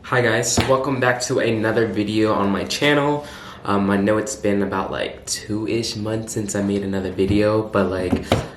Hi guys, welcome back to another video on my channel. I know it's been about like 2-ish months since I made another video, but like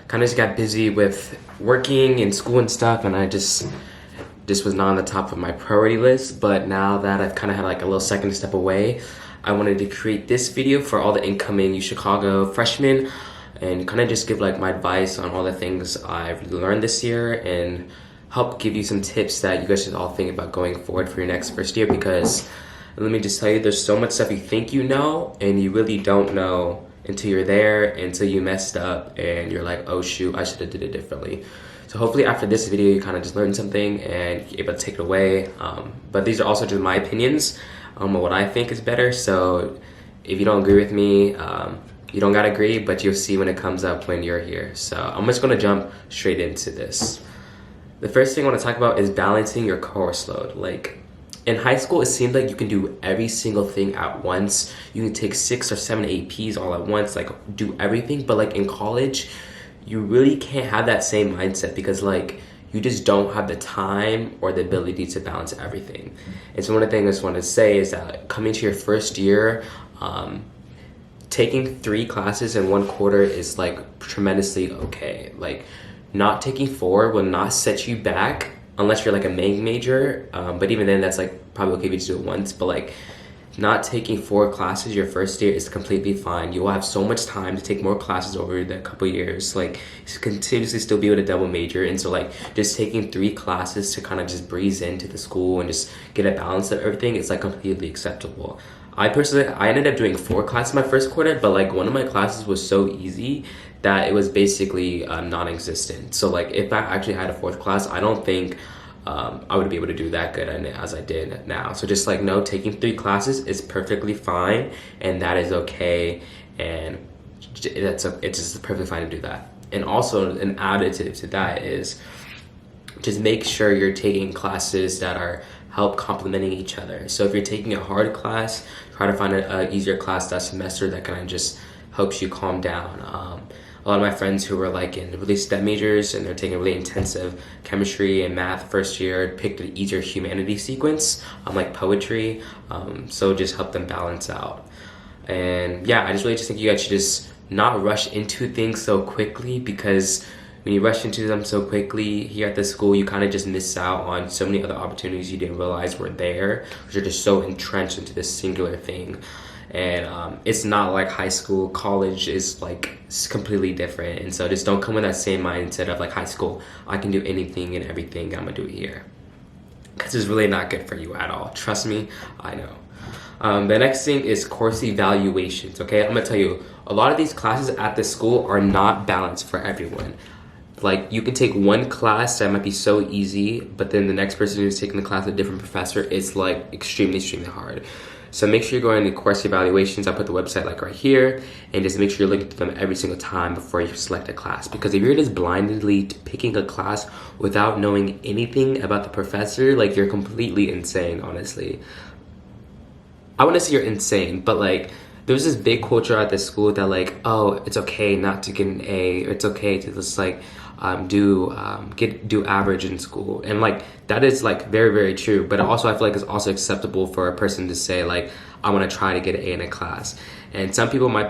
kind of just got busy with working and school and stuff, and I just was not on the top of my priority list. But now that I've kind of had like a little second step away, I wanted to create this video for all the incoming UChicago freshmen and kind of just give like my advice on all the things I've learned this year and help give you some tips that you guys should all think about going forward for your next first year. Because let me just tell you, there's so much stuff you think you know and you really don't know until you're there, until you messed up and you're like, oh shoot, I should have did it differently. So hopefully after this video you kind of just learned something and you're able to take it away. But these are also just my opinions on what I think is better. So if you don't agree with me, you don't gotta agree, but you'll see when it comes up when you're here. So I'm just gonna jump straight into this. The first thing I want to talk about is balancing your course load. Like in high school, it seems like you can do every single thing at once. You can take 6 or 7 APs all at once, like do everything. But like in college, you really can't have that same mindset because like you just don't have the time or the ability to balance everything. And so one of the things I just want to say is that coming to your first year, taking 3 classes in 1 quarter is like tremendously okay. Like not taking 4 will not set you back unless you're like a major, but even then that's like probably okay if you just do it once. But like not taking 4 classes your first year is completely fine. You will have so much time to take more classes over the couple years, like continuously still be able to double major. And so like just taking 3 classes to kind of just breeze into the school and just get a balance of everything is like completely acceptable. I ended up doing 4 classes my first quarter, but like one of my classes was so easy that it was basically non-existent. So like if I actually had a 4th class, I don't think I would be able to do that good as I did now. So just like no, taking 3 classes is perfectly fine, and that is okay, and it's just perfectly fine to do that. And also an additive to that is just make sure you're taking classes that are help complementing each other. So if you're taking a hard class, try to find an easier class that semester that kind of just helps you calm down. A lot of my friends who were like in really STEM majors and they're taking really intensive chemistry and math first year picked an easier humanities sequence, like poetry, so just help them balance out. And yeah, I really just think you guys should just not rush into things so quickly, because when you rush into them so quickly here at the school, you kind of just miss out on so many other opportunities you didn't realize were there, because you're just so entrenched into this singular thing. And it's not like high school. College is like completely different. And so just don't come with that same mindset of like high school, I can do anything and everything, I'm gonna do it here, because it's really not good for you at all. Trust me, I know. The next thing is course evaluations. Okay, I'm gonna tell you, a lot of these classes at the school are not balanced for everyone. Like you can take 1 class that might be so easy, but then the next person who's taking the class with a different professor is like extremely hard. So make sure you're going to course evaluations. I'll put the website like right here, and just make sure you're looking through them every single time before you select a class. Because if you're just blindly picking a class without knowing anything about the professor, like you're completely insane, honestly. I wouldn't say you're insane, but like there's this big culture at this school that like, oh, it's okay not to get an A, or it's okay to just like do average in school. And like that is like very true, but also I feel like it's also acceptable for a person to say like, I want to try to get an A in a class. And some people might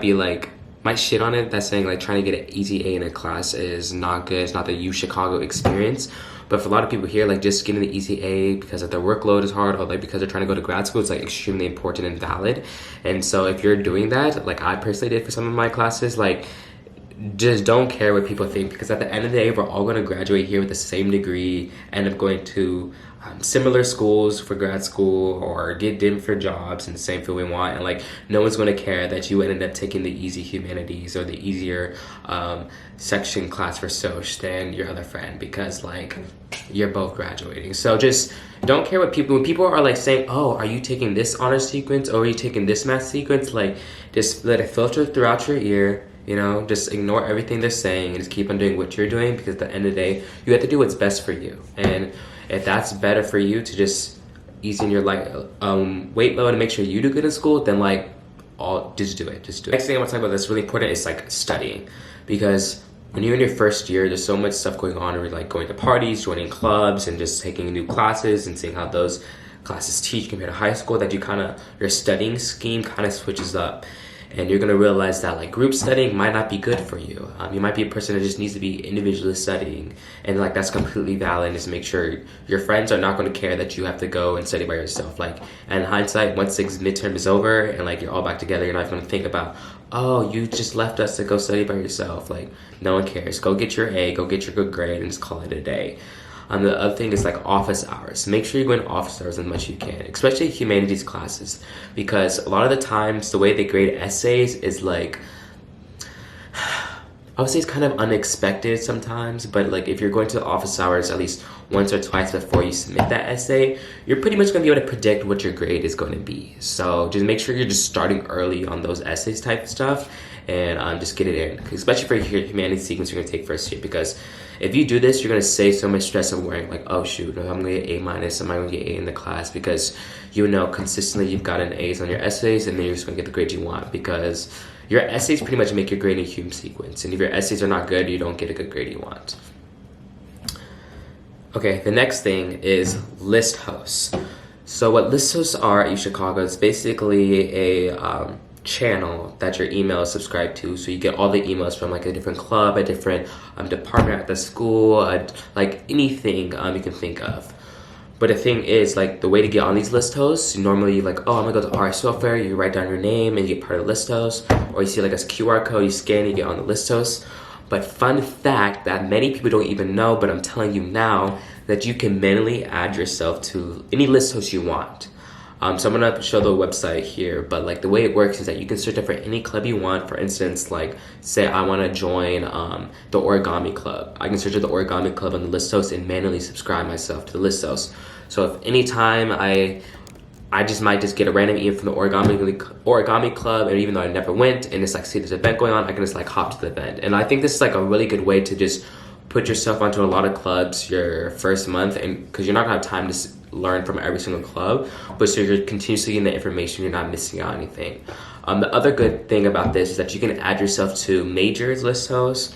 shit on it, that's saying like trying to get an easy A in a class is not good, it's not the UChicago experience. But for a lot of people here, like just getting the easy A because of their workload is hard, or like because they're trying to go to grad school, it's like extremely important and valid. And so if you're doing that, like I personally did for some of my classes, like just don't care what people think, because at the end of the day, we're all going to graduate here with the same degree, end up going to similar schools for grad school, or get different jobs in the same field we want. And like no one's going to care that you ended up taking the easy humanities or the easier section class for soc than your other friend, because like you're both graduating. So just don't care what when people are like saying, oh, are you taking this honors sequence, or are you taking this math sequence, like just let it filter throughout your ear. You know, just ignore everything they're saying and just keep on doing what you're doing, because at the end of the day, you have to do what's best for you. And if that's better for you to just ease in your like weight load and make sure you do good in school, then like just do it. Next thing I want to talk about that's really important is like studying, because when you're in your first year, there's so much stuff going on. You're like going to parties, joining clubs, and just taking new classes and seeing how those classes teach compared to high school, that your studying scheme kind of switches up. And you're gonna realize that like group studying might not be good for you. You might be a person that just needs to be individually studying, and like that's completely valid. Just make sure your friends are not gonna care that you have to go and study by yourself. Like, and in hindsight, once the midterm is over and like you're all back together, you're not gonna think about, oh, you just left us to go study by yourself. Like, no one cares. Go get your A, go get your good grade, and just call it a day. The other thing is like office hours. Make sure you go in office hours as much as you can, especially humanities classes, because a lot of the times the way they grade essays is like, I would say it's kind of unexpected sometimes, but like if you're going to office hours at least once or twice before you submit that essay, you're pretty much going to be able to predict what your grade is going to be. So just make sure you're just starting early on those essays type stuff, and just get it in, especially for your humanities sequence you're going to take first year, because if you do this, you're going to save so much stress of worrying like, oh shoot, I'm going to get A minus, am I going to get A in the class? Because you know consistently you've gotten A's on your essays, and then you're just going to get the grade you want, because your essays pretty much make your grade in human sequence, and if your essays are not good, you don't get a good grade you want. Okay, the next thing is list hosts. So what list hosts are at UChicago is basically a channel that your email is subscribed to, so you get all the emails from like a different club, a different department at the school, like anything you can think of. But the thing is, like, the way to get on these list hosts, normally like, oh, I'm gonna go to our software, you write down your name and you get part of the list host, or you see like a QR code, you scan, you get on the list host. But fun fact that many people don't even know, but I'm telling you now, that you can manually add yourself to any list host you want. So I'm gonna show the website here, but like the way it works is that you can search up for any club you want. For instance, like say I wanna join the origami club. I can search up the origami club on the list host and manually subscribe myself to the list host. So if anytime I just might just get a random email from the origami club, and even though I never went, and it's like, see there's an event going on, I can just like hop to the event. And I think this is like a really good way to just put yourself onto a lot of clubs your first month, and because you're not gonna have time to learn from every single club, but so you're continuously getting the information, you're not missing out on anything. The other good thing about this is that you can add yourself to majors list hosts,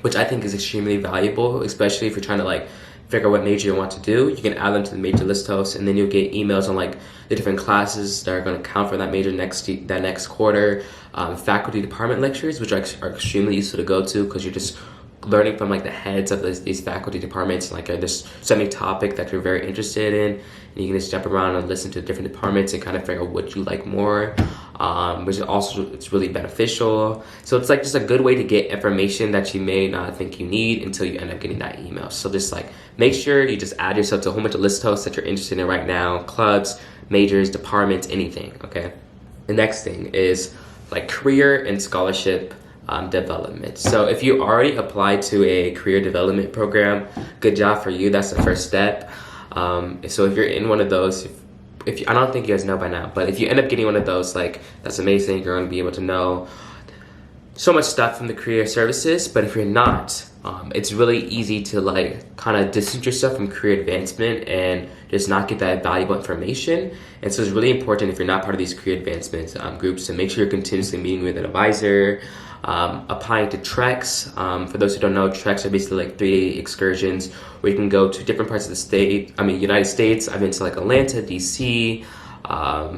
which I think is extremely valuable, especially if you're trying to like figure out what major you want to do. You can add them to the major list host, and then you'll get emails on like the different classes that are going to count for that major that next quarter, faculty department lectures, which are extremely useful to go to, because you're just learning from like the heads of these faculty departments, like there's some topic that you're very interested in, and you can just jump around and listen to different departments and kind of figure out what you like more, which is also, it's really beneficial. So it's like just a good way to get information that you may not think you need until you end up getting that email. So just like make sure you just add yourself to a whole bunch of list hosts that you're interested in right now, clubs, majors, departments, anything, okay? The next thing is like career and scholarship development. So if you already applied to a career development program, good job for you. That's the first step. So if you're in one of those, if I don't think you guys know by now, but if you end up getting one of those, like that's amazing. You're going to be able to know so much stuff from the career services. But if you're not, it's really easy to like kind of distance yourself from career advancement and just not get that valuable information. And so it's really important, if you're not part of these career advancement groups, to make sure you're continuously meeting with an advisor, applying to treks. For those who don't know, treks are basically like 3-day excursions where you can go to different parts of the United States. I've been to like Atlanta, DC,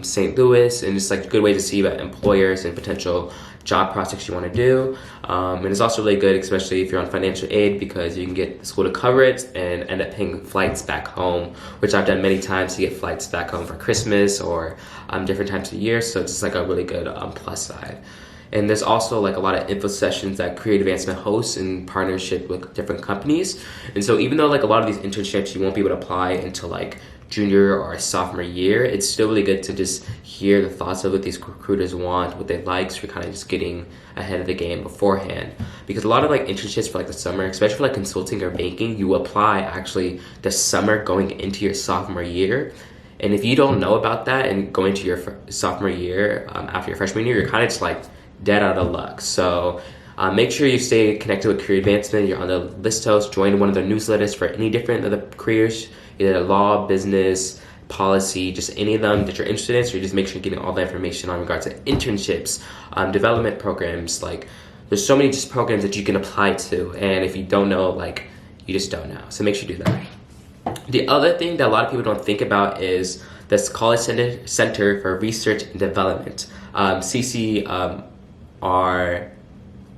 St. Louis, and it's like a good way to see about employers and potential job prospects you want to do. And it's also really good, especially if you're on financial aid, because you can get the school to cover it and end up paying flights back home, which I've done many times to get flights back home for Christmas or different times of the year. So it's just like a really good plus side. And there's also like a lot of info sessions that Career Advancement hosts in partnership with different companies. And so even though like a lot of these internships you won't be able to apply until like junior or sophomore year, it's still really good to just hear the thoughts of what these recruiters want, what they like, so you're kind of just getting ahead of the game beforehand. Because a lot of like internships for like the summer, especially for like consulting or banking, you apply actually the summer going into your sophomore year. And if you don't know about that and going to your sophomore year after your freshman year, you're kind of just like dead out of luck. So make sure you stay connected with Career Advancement. You're on the list host, join one of their newsletters for any different of the careers, either law, business, policy, just any of them that you're interested in. So you just make sure you're getting all the information on regards to internships, development programs. Like there's so many just programs that you can apply to, and if you don't know, like you just don't know. So make sure you do that. The other thing that a lot of people don't think about is this College Center for Research and Development, CCR.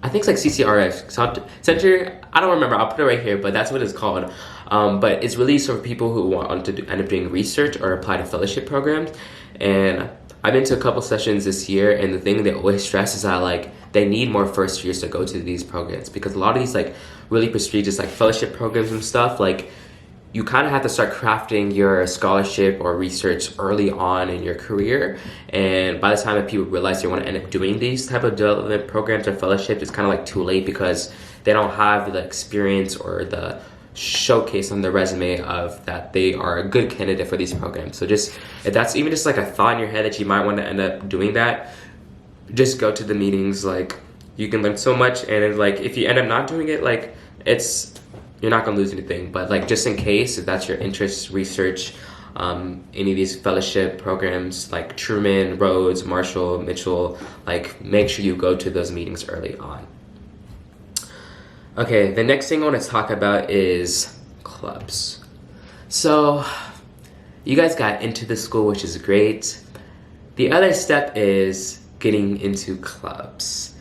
I think it's like CCRF Center. I don't remember. I'll put it right here, but that's what it's called. But it's really sort of people who want to end up doing research or apply to fellowship programs. And I've been to a couple sessions this year, and the thing they always stress is that like they need more first years to go to these programs, because a lot of these like really prestigious like fellowship programs and stuff, like you kind of have to start crafting your scholarship or research early on in your career. And by the time that people realize they want to end up doing these type of development programs or fellowships, it's kind of like too late, because they don't have the experience or the showcase on the resume of that they are a good candidate for these programs. So just, if that's even just like a thought in your head that you might want to end up doing that, just go to the meetings. Like you can learn so much, and like if you end up not doing it, like you're not gonna lose anything. But like just in case, if that's your interest, research, any of these fellowship programs like Truman, Rhodes, Marshall, Mitchell, like make sure you go to those meetings early on. Okay, the next thing I want to talk about is clubs. So you guys got into the school, which is great. The other step is getting into clubs.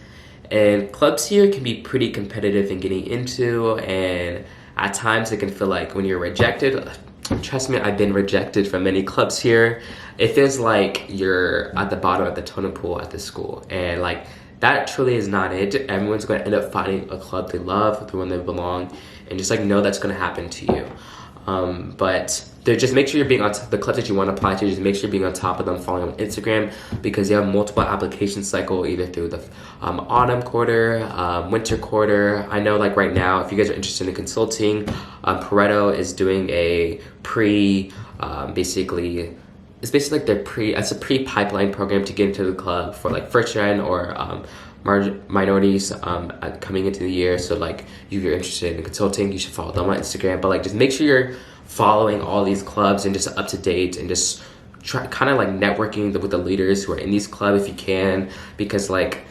And clubs here can be pretty competitive in getting into, and at times it can feel like when you're rejected, trust me, I've been rejected from many clubs here. It feels like you're at the bottom of the totem pole at the school, and like that truly is not it. Everyone's going to end up finding a club they love, the one they belong, and just like know that's going to happen to you. But just make sure you're being on the clubs that you want to apply to. Just make sure you're being on top of them, following on Instagram, because they have multiple application cycle, either through the autumn quarter, winter quarter. I know like right now, if you guys are interested in consulting, Pareto is doing a it's basically like it's a pre-pipeline program to get into the club for like first gen or minorities coming into the year. So like if you're interested in consulting, you should follow them on Instagram. But like just make sure you're following all these clubs and just up to date, and just try kind of like networking with the leaders who are in these clubs if you can, because like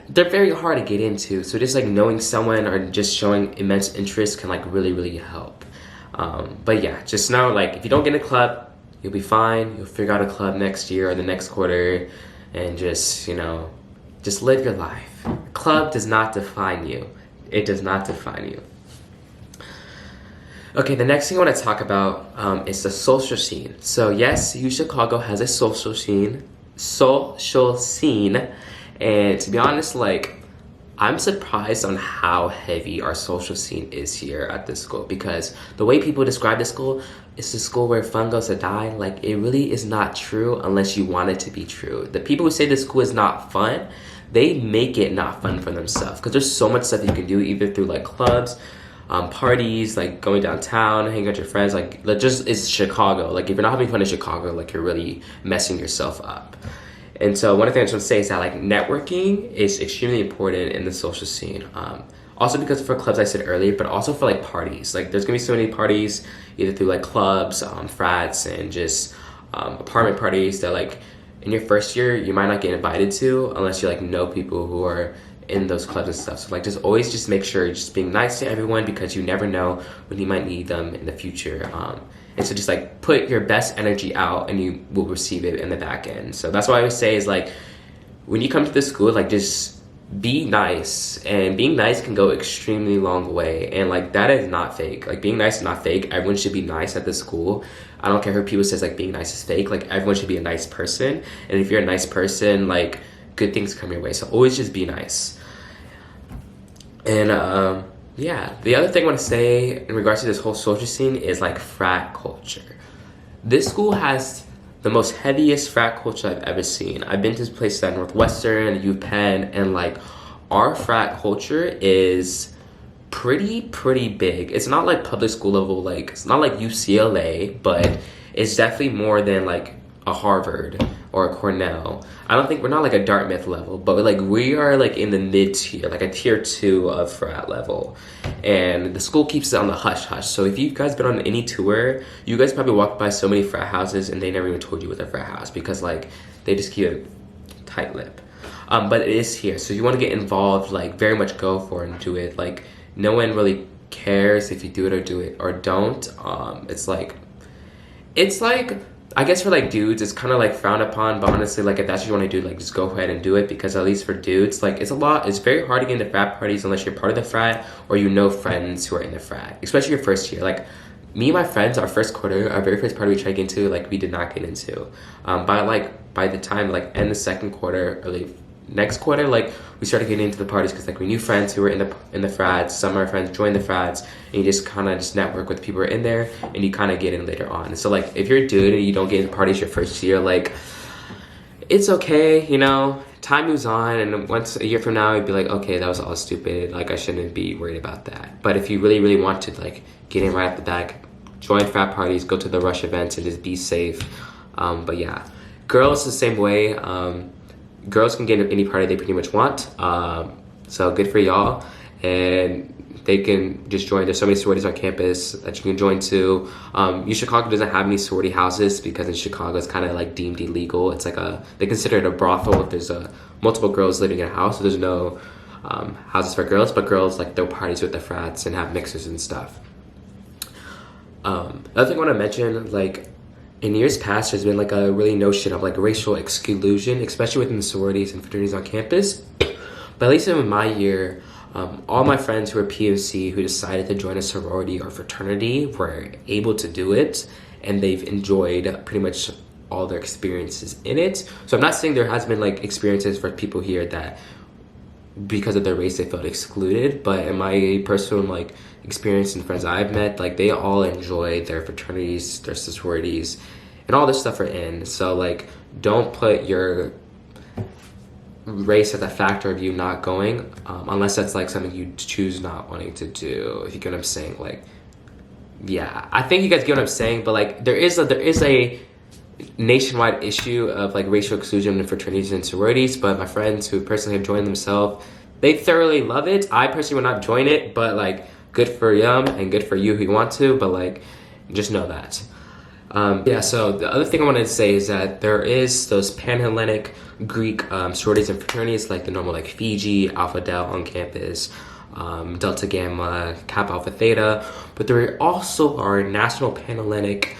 they're very hard to get into. So just like knowing someone or just showing immense interest can like really help. But yeah, just know like if you don't get in a club, you'll be fine. You'll figure out a club next year or the next quarter, and just, you know, just live your life. A club does not define you. It does not define you. Okay, the next thing I want to talk about is the social scene. So yes, UChicago has a social scene, and to be honest, like I'm surprised on how heavy our social scene is here at this school, because the way people describe this school, it's the school where fun goes to die. Like it really is not true unless you want it to be true. The people who say this school is not fun, they make it not fun for themselves, because there's so much stuff you can do either through like clubs, parties, like going downtown, hanging out with your friends. Like just it's Chicago. Like if you're not having fun in Chicago, like you're really messing yourself up. And so one of the things I want to say is that like networking is extremely important in the social scene. Also because for clubs I said earlier, but also for like parties. Like there's gonna be so many parties either through like clubs, frats, and just apartment parties that like in your first year you might not get invited to unless you like know people who are in those clubs and stuff. So like just always just make sure you're just being nice to everyone, because you never know when you might need them in the future. And so just like put your best energy out, and you will receive it in the back end. So that's what I always say is like when you come to this school, like just be nice, and being nice can go extremely long way. And like that is not fake. Like being nice is not fake. Everyone should be nice at this school. I don't care who people says like being nice is fake. Like everyone should be a nice person, and if you're a nice person, like good things come your way. So always just be nice. And yeah, the other thing I want to say in regards to this whole social scene is like frat culture. This school has the most heaviest frat culture I've ever seen. I've been to places at Northwestern, UPenn, and like our frat culture is pretty big. It's not like public school level, like it's not like UCLA, but it's definitely more than like a Harvard or a Cornell. I don't think we're not like a Dartmouth level, but like we are like in the mid tier, like a tier 2 of frat level. And the school keeps it on the hush hush. So if you guys been on any tour, you guys probably walked by so many frat houses and they never even told you what a frat house, because like they just keep it tight lip. But it is here, so you want to get involved, like very much go for it and do it. Like no one really cares if you do it or don't. It's like, I guess for like dudes, it's kind of like frowned upon, but honestly, like if that's what you want to do, like just go ahead and do it, because at least for dudes, like it's very hard to get into frat parties unless you're part of the frat or you know friends who are in the frat, especially your first year. Like me and my friends, our first quarter, our very first party we tried to get into, like we did not get into. By the time like end the second quarter, early next quarter, like we started getting into the parties because like we knew friends who were in the frats. Some of our friends joined the frats, and you just kind of just network with people who are in there, and you kind of get in later on. And so like if you're a dude and you don't get into parties your first year, like it's okay, you know, time moves on, and once a year from now you'd be like, okay, that was all stupid, like I shouldn't be worried about that. But if you really want to like get in right off the back, join frat parties, go to the rush events, and just be safe. But yeah, girls the same way. Girls can get into any party they pretty much want, so good for y'all. And they can just join. There's so many sororities on campus that you can join to. UChicago doesn't have any sorority houses because in Chicago it's kind of like deemed illegal. It's like they consider it a brothel if there's multiple girls living in a house. So there's no houses for girls, but girls like throw parties with the frats and have mixers and stuff. Another thing I want to mention, like in years past, there's been like a really notion of like racial exclusion, especially within the sororities and fraternities on campus. But at least in my year, all my friends who were POC who decided to join a sorority or fraternity were able to do it, and they've enjoyed pretty much all their experiences in it. So I'm not saying there has been like experiences for people here that because of their race they felt excluded, but in my personal like experience and friends I've met, like they all enjoy their fraternities, their sororities, and all this stuff are in. So like don't put your race as a factor of you not going, unless that's like something you choose not wanting to do, if you get what I'm saying. Like yeah, I think you guys get what I'm saying, but like there is a nationwide issue of like racial exclusion in fraternities and sororities. But my friends who personally have joined themselves, they thoroughly love it. I personally would not join it, but like good for them and good for you who want to, but like just know that. Yeah, so the other thing I wanted to say is that there is those Pan-Hellenic Greek sororities and fraternities, like the normal like Fiji, Alpha Del on campus, Delta Gamma, Kappa Alpha Theta, but there also are national Pan-Hellenic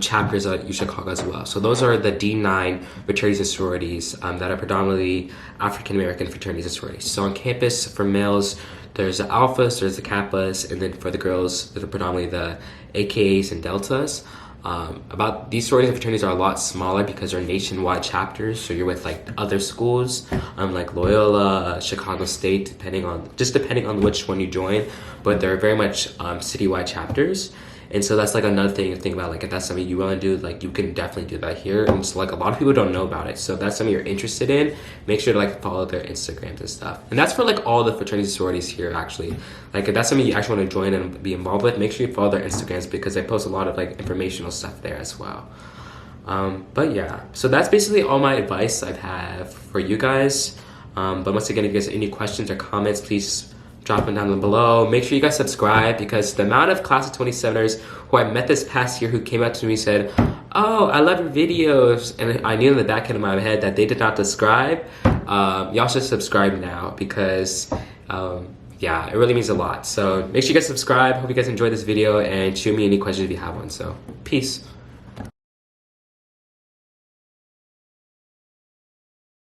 chapters at UChicago as well. So those are the D9 fraternities and sororities that are predominantly African American fraternities and sororities. So on campus for males, there's the Alphas, there's the Kappas, and then for the girls, there's predominantly the AKAs and Deltas. About these sororities and fraternities are a lot smaller because they're nationwide chapters. So you're with like other schools, like Loyola, Chicago State, depending on which one you join. But they're very much citywide chapters. And so that's like another thing to think about. Like if that's something you want to do, like you can definitely do that here. And so like a lot of people don't know about it. So if that's something you're interested in, make sure to like follow their Instagrams and stuff. And that's for like all the fraternities and sororities here actually. Like if that's something you actually want to join and be involved with, make sure you follow their Instagrams because they post a lot of like informational stuff there as well. But yeah, so that's basically all my advice I have for you guys. But once again, if you guys have any questions or comments, please drop them down below. Make sure you guys subscribe because the amount of class of 27ers who I met this past year who came up to me and said, oh, I love your videos, and I knew in the back end of my head that they did not subscribe, y'all should subscribe now because yeah, it really means a lot. So make sure you guys subscribe. Hope you guys enjoyed this video and shoot me any questions if you have one. So peace.